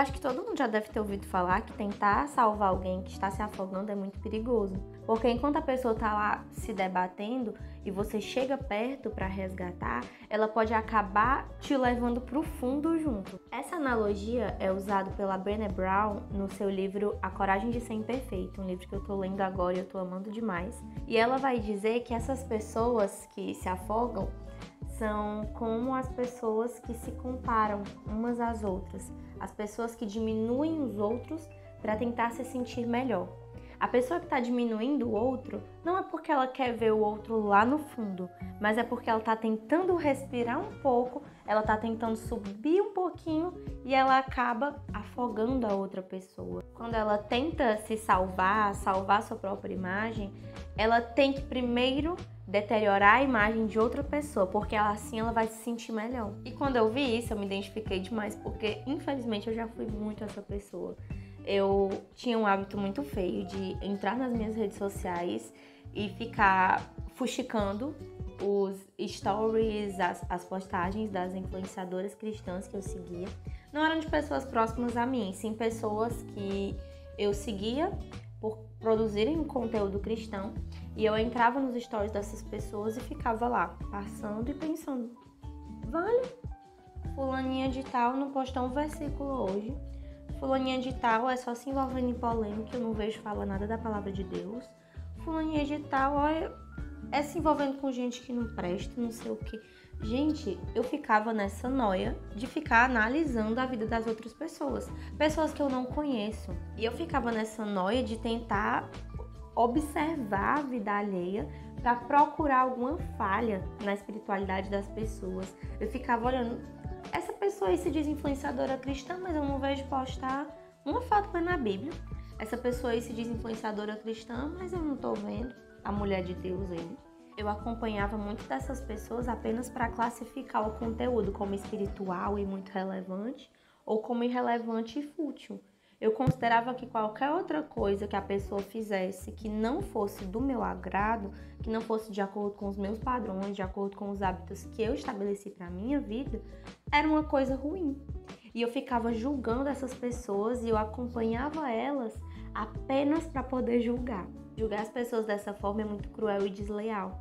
acho que todo mundo já deve ter ouvido falar que tentar salvar alguém que está se afogando é muito perigoso. Porque enquanto a pessoa está lá se debatendo e você chega perto para resgatar, ela pode acabar te levando para o fundo junto. Essa analogia é usada pela Brené Brown no seu livro A Coragem de Ser Imperfeito, um livro que eu estou lendo agora e eu estou amando demais. E ela vai dizer que essas pessoas que se afogam são como as pessoas que se comparam umas às outras, as pessoas que diminuem os outros para tentar se sentir melhor. A pessoa que está diminuindo o outro não é porque ela quer ver o outro lá no fundo, mas é porque ela está tentando respirar um pouco, ela está tentando subir um pouquinho e ela acaba afogando a outra pessoa. Quando ela tenta se salvar sua própria imagem, ela tem que primeiro deteriorar a imagem de outra pessoa, porque assim ela vai se sentir melhor. E quando eu vi isso, eu me identifiquei demais, porque infelizmente eu já fui muito essa pessoa. Eu tinha um hábito muito feio de entrar nas minhas redes sociais e ficar fuxicando os stories, as postagens das influenciadoras cristãs que eu seguia. Não eram de pessoas próximas a mim, sim pessoas que eu seguia por produzirem um conteúdo cristão. E eu entrava nos stories dessas pessoas e ficava lá, passando e pensando: vale, fulaninha de tal não postou um versículo hoje. Fulaninha de tal é só se envolvendo em polêmica, eu não vejo falar nada da palavra de Deus. Fulaninha de tal é se envolvendo com gente que não presta, não sei o que. Gente, eu ficava nessa noia de ficar analisando a vida das outras pessoas. Pessoas que eu não conheço. E eu ficava nessa noia de tentar observar a vida alheia para procurar alguma falha na espiritualidade das pessoas. Eu ficava olhando, essa pessoa aí se diz influenciadora cristã, mas eu não vejo postar uma foto na Bíblia. Essa pessoa aí se diz influenciadora cristã, mas eu não tô vendo a mulher de Deus aí. Eu acompanhava muito dessas pessoas apenas para classificar o conteúdo como espiritual e muito relevante ou como irrelevante e fútil. Eu considerava que qualquer outra coisa que a pessoa fizesse que não fosse do meu agrado, que não fosse de acordo com os meus padrões, de acordo com os hábitos que eu estabeleci para a minha vida, era uma coisa ruim. E eu ficava julgando essas pessoas e eu acompanhava elas apenas para poder julgar. Julgar as pessoas dessa forma é muito cruel e desleal,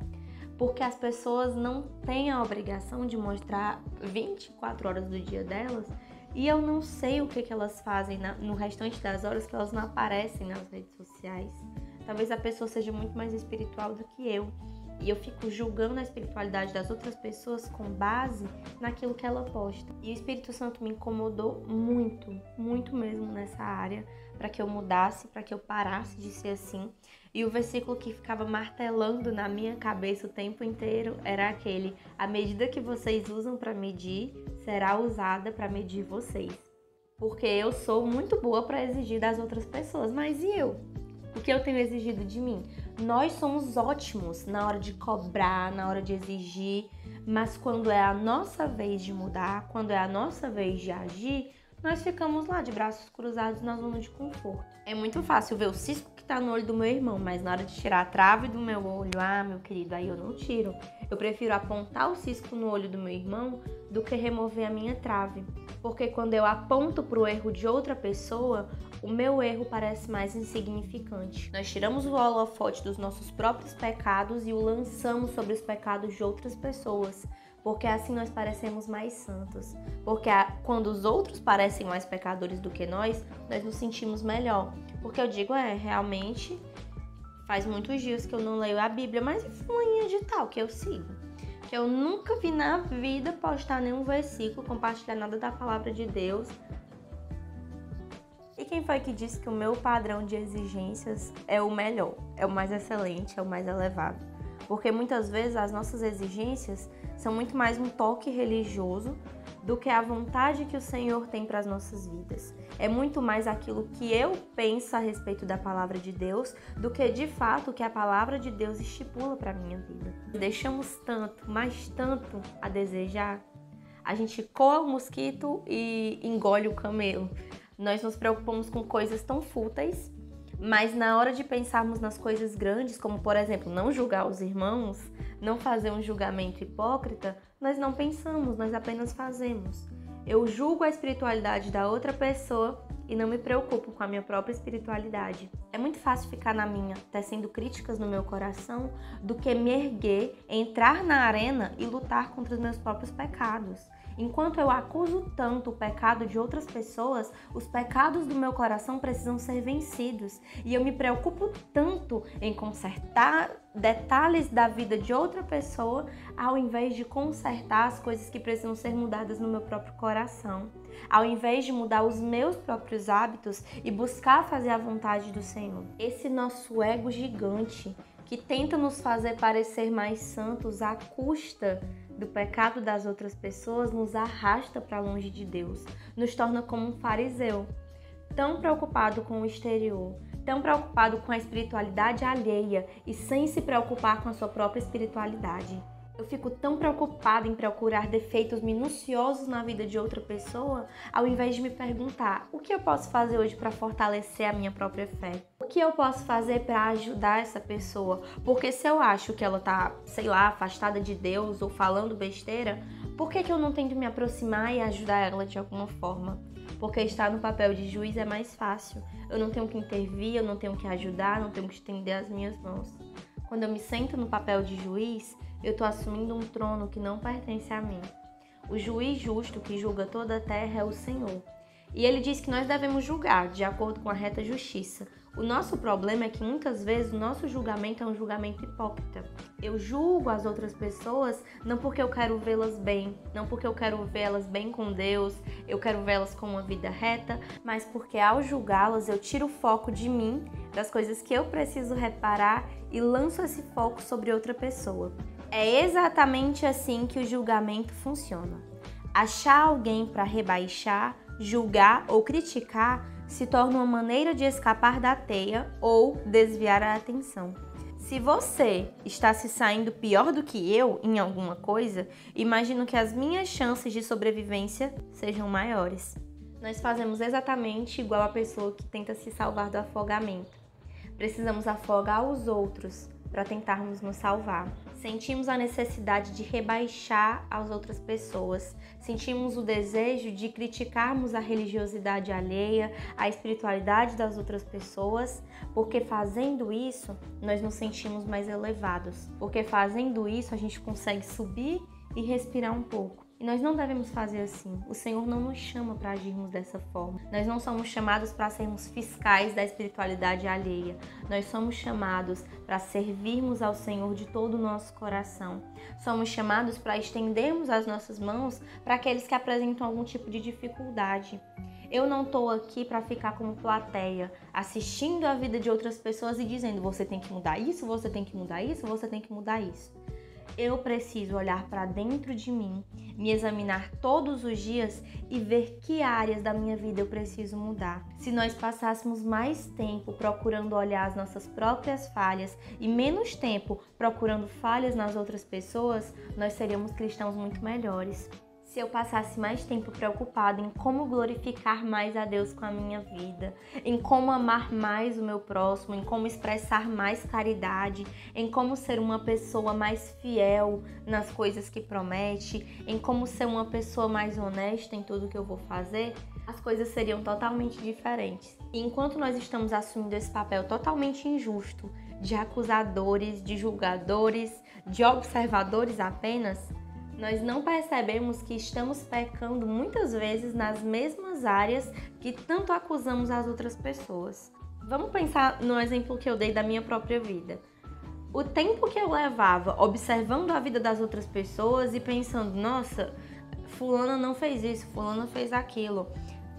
porque as pessoas não têm a obrigação de mostrar 24 horas do dia delas. E eu não sei o que elas fazem no restante das horas que elas não aparecem nas redes sociais. Talvez a pessoa seja muito mais espiritual do que eu. E eu fico julgando a espiritualidade das outras pessoas com base naquilo que ela posta. E o Espírito Santo me incomodou muito, muito mesmo nessa área, para que eu mudasse, para que eu parasse de ser assim. E o versículo que ficava martelando na minha cabeça o tempo inteiro era aquele: a medida que vocês usam para medir será usada para medir vocês. Porque eu sou muito boa para exigir das outras pessoas, mas e eu? O que eu tenho exigido de mim? Nós somos ótimos na hora de cobrar, na hora de exigir, mas quando é a nossa vez de mudar, quando é a nossa vez de agir, nós ficamos lá de braços cruzados na zona de conforto. É muito fácil ver o cisco que tá no olho do meu irmão, mas na hora de tirar a trave do meu olho, meu querido, aí eu não tiro. Eu prefiro apontar o cisco no olho do meu irmão do que remover a minha trave. Porque quando eu aponto pro erro de outra pessoa, o meu erro parece mais insignificante. Nós tiramos o holofote dos nossos próprios pecados e o lançamos sobre os pecados de outras pessoas. Porque assim nós parecemos mais santos. Porque quando os outros parecem mais pecadores do que nós nos sentimos melhor. Porque eu digo, realmente faz muitos dias que eu não leio a Bíblia, mas e fulaninha de tal que eu sigo? Que eu nunca vi na vida postar nenhum versículo, compartilhar nada da palavra de Deus. E quem foi que disse que o meu padrão de exigências é o melhor, é o mais excelente, é o mais elevado? Porque muitas vezes as nossas exigências são muito mais um toque religioso do que a vontade que o Senhor tem para as nossas vidas. É muito mais aquilo que eu penso a respeito da palavra de Deus do que de fato o que a palavra de Deus estipula para a minha vida. Deixamos tanto, mas tanto a desejar. A gente coa o mosquito e engole o camelo. Nós nos preocupamos com coisas tão fúteis, mas na hora de pensarmos nas coisas grandes, como por exemplo, não julgar os irmãos, não fazer um julgamento hipócrita, nós não pensamos, nós apenas fazemos. Eu julgo a espiritualidade da outra pessoa e não me preocupo com a minha própria espiritualidade. É muito fácil ficar na minha, tecendo críticas no meu coração, do que me erguer, entrar na arena e lutar contra os meus próprios pecados. Enquanto eu acuso tanto o pecado de outras pessoas, os pecados do meu coração precisam ser vencidos. E eu me preocupo tanto em consertar detalhes da vida de outra pessoa, ao invés de consertar as coisas que precisam ser mudadas no meu próprio coração. Ao invés de mudar os meus próprios hábitos e buscar fazer a vontade do Senhor. Esse nosso ego gigante que tenta nos fazer parecer mais santos à custa do pecado das outras pessoas, nos arrasta para longe de Deus, nos torna como um fariseu, tão preocupado com o exterior, tão preocupado com a espiritualidade alheia e sem se preocupar com a sua própria espiritualidade. Eu fico tão preocupada em procurar defeitos minuciosos na vida de outra pessoa, ao invés de me perguntar: o que eu posso fazer hoje para fortalecer a minha própria fé? O que eu posso fazer para ajudar essa pessoa? Porque se eu acho que ela tá, sei lá, afastada de Deus ou falando besteira, por que eu não tento me aproximar e ajudar ela de alguma forma? Porque estar no papel de juiz é mais fácil. Eu não tenho que intervir, eu não tenho que ajudar, não tenho que estender as minhas mãos. Quando eu me sento no papel de juiz, eu estou assumindo um trono que não pertence a mim. O juiz justo que julga toda a terra é o Senhor. E ele diz que nós devemos julgar de acordo com a reta justiça. O nosso problema é que muitas vezes o nosso julgamento é um julgamento hipócrita. Eu julgo as outras pessoas não porque eu quero vê-las bem, não porque eu quero vê-las bem com Deus, eu quero vê-las com uma vida reta, mas porque ao julgá-las eu tiro o foco de mim, das coisas que eu preciso reparar e lanço esse foco sobre outra pessoa. É exatamente assim que o julgamento funciona. Achar alguém para rebaixar, julgar ou criticar se torna uma maneira de escapar da teia ou desviar a atenção. Se você está se saindo pior do que eu em alguma coisa, imagino que as minhas chances de sobrevivência sejam maiores. Nós fazemos exatamente igual a pessoa que tenta se salvar do afogamento. Precisamos afogar os outros para tentarmos nos salvar. Sentimos a necessidade de rebaixar as outras pessoas. Sentimos o desejo de criticarmos a religiosidade alheia, a espiritualidade das outras pessoas, porque fazendo isso, nós nos sentimos mais elevados. Porque fazendo isso, a gente consegue subir e respirar um pouco. E nós não devemos fazer assim. O Senhor não nos chama para agirmos dessa forma. Nós não somos chamados para sermos fiscais da espiritualidade alheia. Nós somos chamados para servirmos ao Senhor de todo o nosso coração. Somos chamados para estendermos as nossas mãos para aqueles que apresentam algum tipo de dificuldade. Eu não estou aqui para ficar como plateia, assistindo a vida de outras pessoas e dizendo: você tem que mudar isso, você tem que mudar isso, você tem que mudar isso. Eu preciso olhar para dentro de mim, me examinar todos os dias e ver que áreas da minha vida eu preciso mudar. Se nós passássemos mais tempo procurando olhar as nossas próprias falhas e menos tempo procurando falhas nas outras pessoas, nós seríamos cristãos muito melhores. Se eu passasse mais tempo preocupado em como glorificar mais a Deus com a minha vida, em como amar mais o meu próximo, em como expressar mais caridade, em como ser uma pessoa mais fiel nas coisas que promete, em como ser uma pessoa mais honesta em tudo que eu vou fazer, as coisas seriam totalmente diferentes. E enquanto nós estamos assumindo esse papel totalmente injusto, de acusadores, de julgadores, de observadores apenas, nós não percebemos que estamos pecando muitas vezes nas mesmas áreas que tanto acusamos as outras pessoas. Vamos pensar no exemplo que eu dei da minha própria vida. O tempo que eu levava observando a vida das outras pessoas e pensando: nossa, fulana não fez isso, fulana fez aquilo.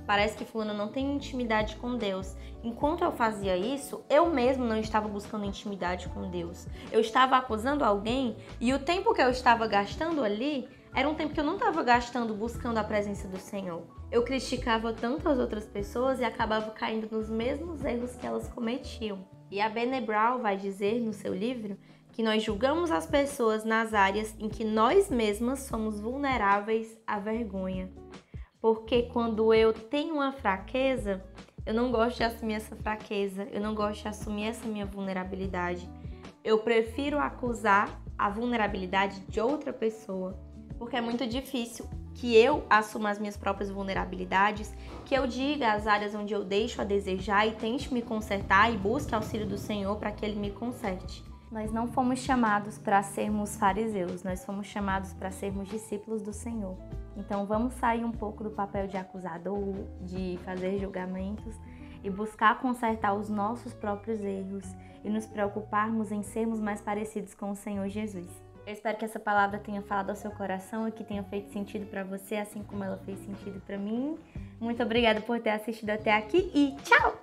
Parece que fulana não tem intimidade com Deus. Enquanto eu fazia isso, eu mesmo não estava buscando intimidade com Deus. Eu estava acusando alguém e o tempo que eu estava gastando ali era um tempo que eu não estava gastando buscando a presença do Senhor. Eu criticava tanto as outras pessoas e acabava caindo nos mesmos erros que elas cometiam. E a Brené Brown vai dizer no seu livro que nós julgamos as pessoas nas áreas em que nós mesmas somos vulneráveis à vergonha. Porque quando eu tenho uma fraqueza, eu não gosto de assumir essa fraqueza, eu não gosto de assumir essa minha vulnerabilidade. Eu prefiro acusar a vulnerabilidade de outra pessoa, porque é muito difícil que eu assuma as minhas próprias vulnerabilidades, que eu diga as áreas onde eu deixo a desejar e tente me consertar e busque auxílio do Senhor para que Ele me conserte. Nós não fomos chamados para sermos fariseus, nós fomos chamados para sermos discípulos do Senhor. Então vamos sair um pouco do papel de acusador, de fazer julgamentos e buscar consertar os nossos próprios erros e nos preocuparmos em sermos mais parecidos com o Senhor Jesus. Eu espero que essa palavra tenha falado ao seu coração e que tenha feito sentido para você, assim como ela fez sentido para mim. Muito obrigada por ter assistido até aqui e tchau!